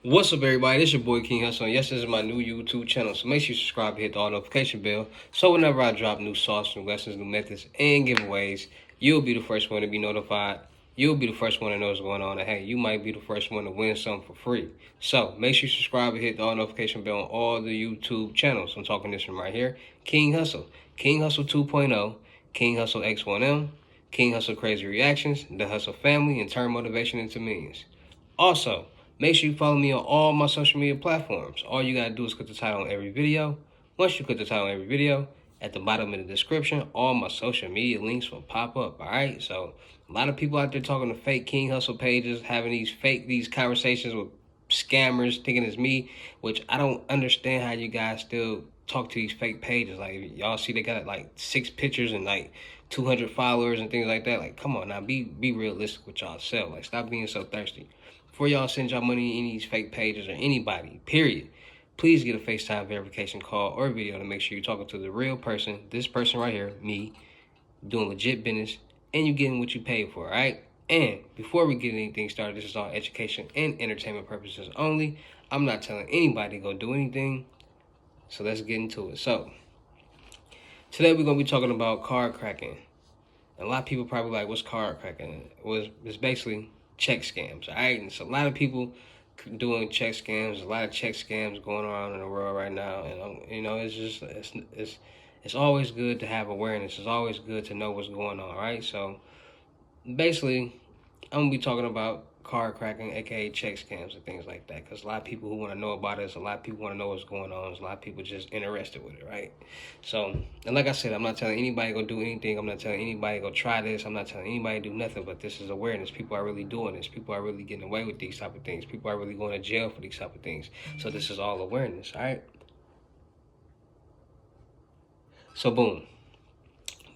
What's up, everybody? This your boy King Hussle. And yes, this is my new YouTube channel, so make sure you subscribe and hit the all notification bell. So whenever I drop new sauce, new lessons, new methods, and giveaways, you'll be the first one to be notified. You'll be the first one to know what's going on. And hey, you might be the first one to win something for free. So make sure you subscribe and hit the all notification bell on all the YouTube channels. I'm talking this one right here, King Hussle, King Hussle 2.0, King Hussle X1M, King Hussle Crazy Reactions, The Hustle Family, and Turn Motivation into Millions. Also, make sure you follow me on all my social media platforms. All you gotta do is click the title on every video. Once you click the title on every video, at the bottom of the description, all my social media links will pop up, all right? So a lot of people out there talking to fake King Hustle pages, having these conversations with scammers, thinking it's me, which I don't understand how you guys still talk to these fake pages. Like, y'all see they got like 6 pictures and like 200 followers and things like that. Like, come on now, be realistic with y'all self. Like, stop being so thirsty. Before y'all send y'all money in these fake pages or anybody, period, please get a FaceTime verification call or video to make sure you're talking to the real person, this person right here, me, doing legit business, and you getting what you paid for, all right? And before we get anything started, this is all education and entertainment purposes only. I'm not telling anybody to go do anything, so let's get into it. So, today we're going to be talking about card cracking. A lot of people probably like, what's card cracking? It's basically check scams, all right? And it's a lot of people doing check scams, a lot of check scams going on in the world right now. And, it's always good to have awareness. It's always good to know what's going on, right? So basically, I'm going to be talking about card cracking, aka check scams and things like that, because a lot of people who want to know about it, a lot of people want to know what's going on, there's a lot of people just interested with it, right? So, and like I said, I'm not telling anybody to go do anything, I'm not telling anybody to go try this, I'm not telling anybody to do nothing, but this is awareness. People are really doing this, people are really getting away with these type of things, people are really going to jail for these type of things. So this is all awareness, all right? So boom,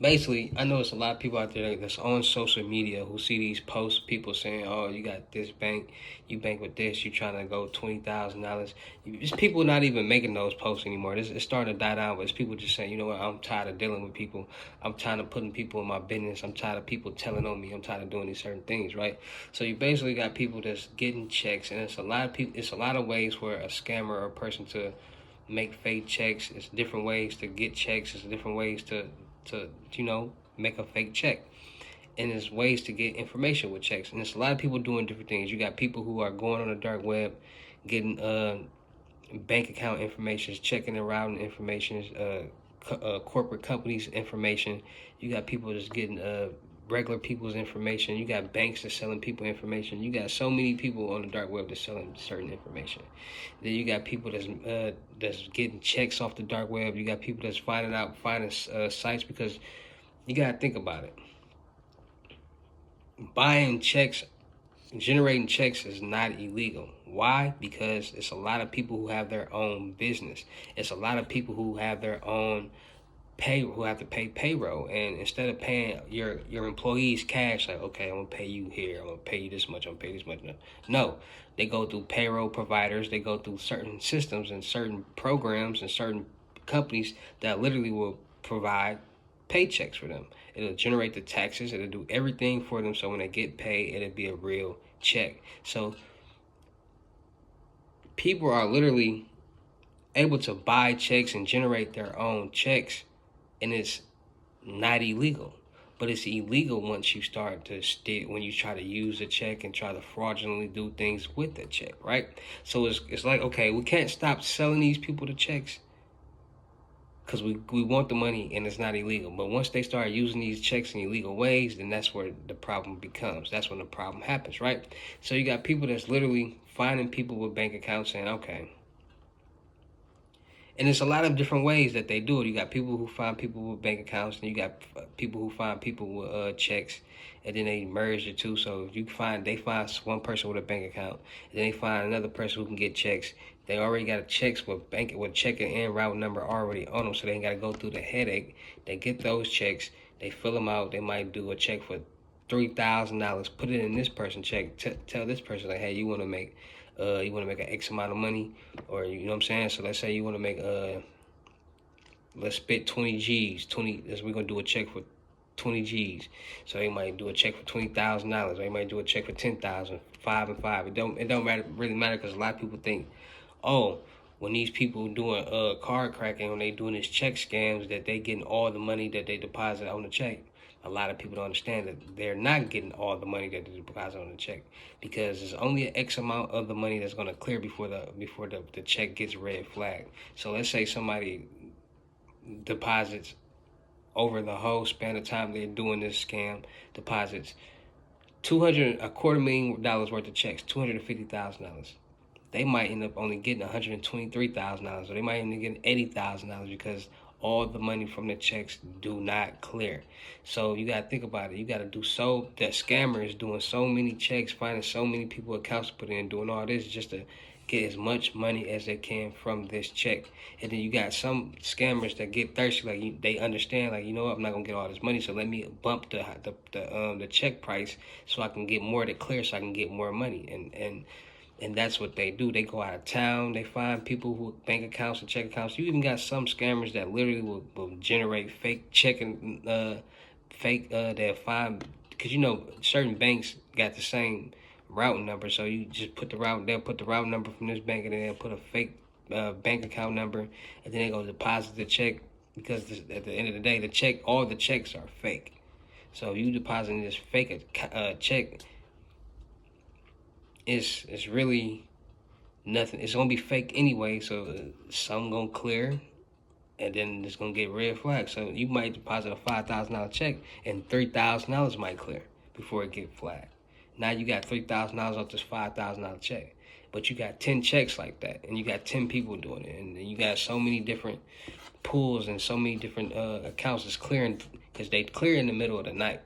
basically, I know there's a lot of people out there that's on social media who see these posts, people saying, oh, you got this bank, you bank with this, you trying to go $20,000. It's people not even making those posts anymore. It's starting to die down, but it's people just saying, you know what, I'm tired of dealing with people. I'm tired of putting people in my business. I'm tired of people telling on me. I'm tired of doing these certain things, right? So you basically got people that's getting checks, and it's a lot of people. It's a lot of ways for a scammer or a person to make fake checks. It's different ways to get checks. It's different ways to make a fake check. And there's ways to get information with checks. And there's a lot of people doing different things. You got people who are going on the dark web, getting bank account information, checking and routing information, corporate companies information. You got people that's getting regular people's information. You got banks that's selling people information. You got so many people on the dark web that's selling certain information. Then you got people that's getting checks off the dark web. You got people that's finding sites, because you gotta think about it. Buying checks, generating checks is not illegal. Why? Because it's a lot of people who have their own business. It's a lot of people who have their own who have to pay payroll, and instead of paying your employees cash, like, okay, I'm gonna pay you here, I'm gonna pay you this much, I'm gonna pay you this much. No, they go through payroll providers, they go through certain systems and certain programs and certain companies that literally will provide paychecks for them. It'll generate the taxes, it'll do everything for them, so when they get paid, it'll be a real check. So people are literally able to buy checks and generate their own checks, and it's not illegal. But it's illegal once you start to when you try to use a check and try to fraudulently do things with the check, right? So it's like, okay, we can't stop selling these people the checks because we want the money and it's not illegal. But once they start using these checks in illegal ways, then that's where the problem becomes. That's when the problem happens, right? So you got people that's literally finding people with bank accounts saying, okay, and there's a lot of different ways that they do it. You got people who find people with bank accounts, and you got people who find people with checks, and then they merge the two. So they find one person with a bank account, and then they find another person who can get checks. They already got checks with checking and route number already on them, so they ain't got to go through the headache. They get those checks, they fill them out. They might do a check for $3,000, put it in this person's check. Tell this person, like, hey, you want to make an X amount of money, or you know what I'm saying? So let's say you want to make let's spit 20 G's, we're gonna do a check for 20 G's. So they might do a check for $20,000. Or they might do a check for 10,000, 5 and 5. It don't really matter because a lot of people think, oh, when these people doing card cracking, when they doing these check scams, that they getting all the money that they deposit on the check. A lot of people don't understand that they're not getting all the money that they deposit on the check, because there's only an X amount of the money that's going to clear before the check gets red flagged. So let's say somebody deposits over the whole span of time they're doing this scam, deposits $250,000 worth of checks, $250,000. They might end up only getting $123,000, or they might end up getting $80,000 because all the money from the checks do not clear. So you gotta think about it. You gotta do that scammer is doing so many checks, finding so many people accounts to put in, doing all this just to get as much money as they can from this check. And then you got some scammers that get thirsty, like they understand, like, you know what, I'm not gonna get all this money, so let me bump the check price so I can get more to clear, so I can get more money. And that's what they do. They go out of town. They find people who bank accounts and check accounts. You even got some scammers that literally will generate fake checking, they'll find, because certain banks got the same route number. So you just they'll put the route number from this bank, and then they'll put a fake bank account number, and then they go deposit the check, because at the end of the day, all the checks are fake. So you depositing this fake check, it's really nothing. It's gonna be fake anyway, so some gonna clear, and then it's gonna get red flagged. So you might deposit a $5,000 check, and $3,000 might clear before it get flagged. Now you got $3,000 off this $5,000 check, but you got 10 checks like that, and you got 10 people doing it, and you got so many different pools and so many different accounts that's clearing, because they clear in the middle of the night.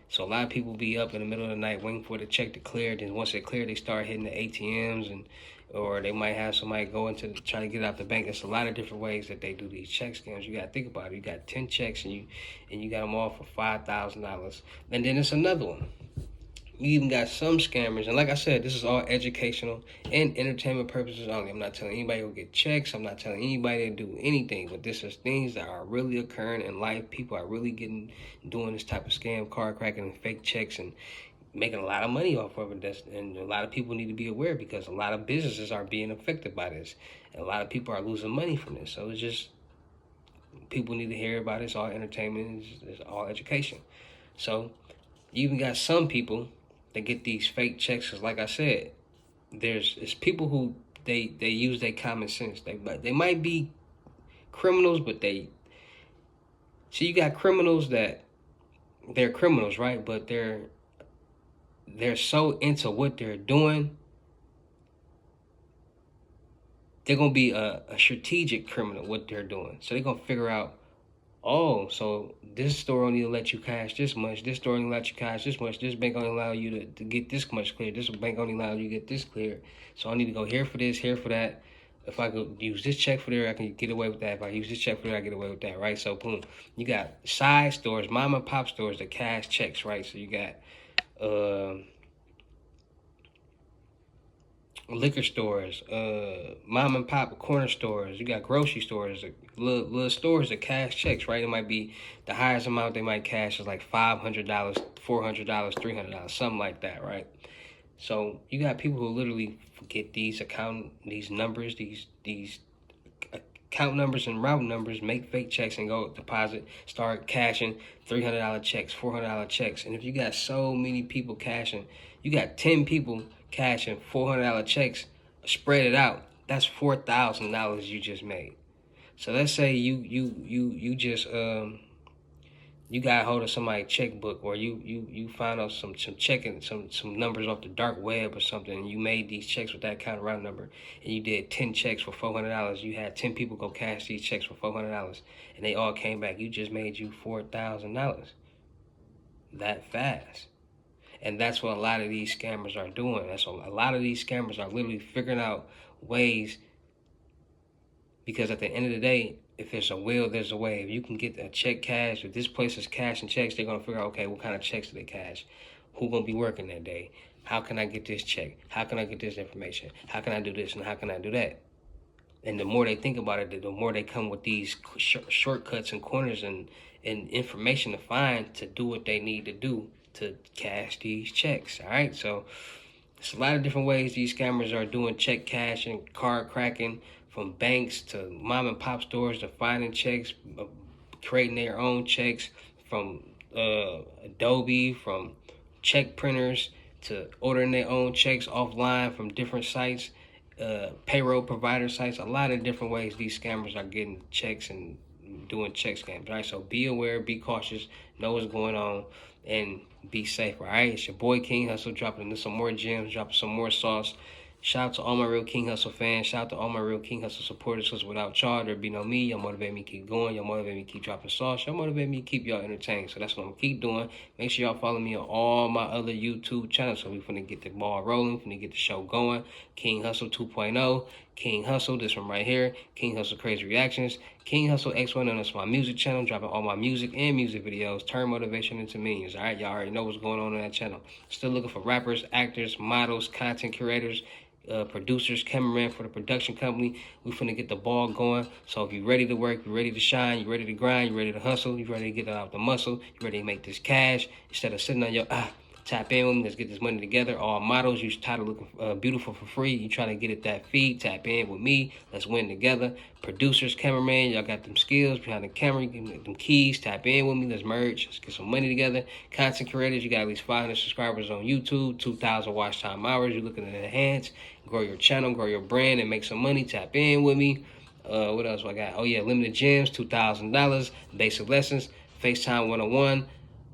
So a lot of people be up in the middle of the night waiting for the check to clear. Then once it clear, they start hitting the ATMs, or they might have somebody go into try to get out the bank. There's a lot of different ways that they do these check scams. You got to think about it. You got 10 checks, and you got them all for $5,000. And then it's another one. You even got some scammers, and like I said, this is all educational and entertainment purposes only. I'm not telling anybody to get checks. I'm not telling anybody to do anything, but this is things that are really occurring in life. People are really doing this type of scam, card cracking, and fake checks, and making a lot of money off of it. And a lot of people need to be aware, because a lot of businesses are being affected by this, and a lot of people are losing money from this. So it's just, people need to hear about it. It's all entertainment. It's all education. So you even got some people that get these fake checks, because like I said, it's people who they use their common sense. They might be criminals, but you got criminals that they're criminals, right? But they're so into what they're doing, they're gonna be a strategic criminal what they're doing. So they're gonna figure out, oh, so this store only let you cash this much. This store only let you cash this much. This bank only allow you to get this much clear. This bank only allow you to get this clear. So I need to go here for this, here for that. If I could use this check for there, I can get away with that. If I use this check for there, I get away with that, right? So boom, you got side stores, mom and pop stores that cash checks, right? So you got liquor stores, mom and pop corner stores. You got grocery stores, little stores that cash checks, right? It might be the highest amount they might cash is like $500, $400, $300, something like that, right? So you got people who literally get these numbers, these account numbers and route numbers, make fake checks and go deposit, start cashing $300 checks, $400 checks. And if you got so many people cashing, you got 10 people cashing $400 checks, spread it out, that's $4,000 you just made. So let's say you just you got a hold of somebody's checkbook, or you found out some numbers off the dark web or something, and you made these checks with that kind of route number, and you did 10 checks for $400. You had 10 people go cash these checks for $400, and they all came back. You just made you $4,000 that fast. And that's what a lot of these scammers are doing. That's what a lot of these scammers are literally figuring out ways, because at the end of the day, if there's a will, there's a way. If you can get a check cash, if this place is cashing checks, they're going to figure out, okay, what kind of checks do they cash? Who's going to be working that day? How can I get this check? How can I get this information? How can I do this and how can I do that? And the more they think about it, the more they come with these shortcuts and corners and information to find to do what they need to do to cash these checks. All right, so it's a lot of different ways these scammers are doing check cashing, card cracking, from banks to mom and pop stores to finding checks, creating their own checks, from Adobe, from check printers to ordering their own checks offline from different sites, payroll provider sites. A lot of different ways these scammers are getting checks and doing check scams. All right, so be aware, be cautious, know what's going on, and be safe. All right, it's your boy King Hussle dropping some more gems, dropping some more sauce. Shout out to all my real King Hussle fans. Shout out to all my real King Hussle supporters, because without y'all, there'd be no me. Y'all motivate me to keep going. Y'all motivate me to keep dropping sauce. Y'all motivate me to keep y'all entertained. So that's what I'm going to keep doing. Make sure y'all follow me on all my other YouTube channels. So we finna get the ball rolling. Finna get the show going. King Hussle 2.0. King Hussle, this one right here. King Hussle Crazy Reactions. King Hussle X1, and that's my music channel. Dropping all my music and music videos. Turn motivation into millions. All right, y'all already know what's going on that channel. Still looking for rappers, actors, models, content curators, producers, cameraman for the production company. We finna get the ball going. So if you're ready to work, you're ready to shine, you're ready to grind, you're ready to hustle, you're ready to get out the muscle, you're ready to make this cash instead of sitting on your tap in with me. Let's get this money together. All models, you tired of looking beautiful for free, you trying to get it that feed, tap in with me. Let's win together. Producers, cameraman, y'all got them skills behind the camera, you can get them keys, tap in with me. Let's merge. Let's get some money together. Content creators, you got at least 500 subscribers on YouTube, 2,000 watch time hours. You're looking to enhance, grow your channel, grow your brand, and make some money. Tap in with me. What else I got? Oh yeah, limited gems, $2,000. Basic lessons, FaceTime 101.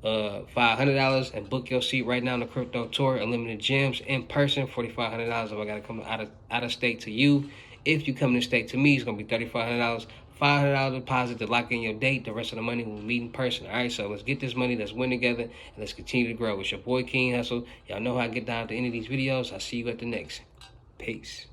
$500, and book your seat right now on the crypto tour. Unlimited gems in person, $4,500 if I gotta come out of state to you. If you come to state to me, it's gonna be $3,500. $500 deposit to lock in your date. The rest of the money will meet in person. All right, so let's get this money. Let's win together, and let's continue to grow. It's your boy King Hussle. Y'all know how I get down at the end of these videos. I'll see you at the next. Peace.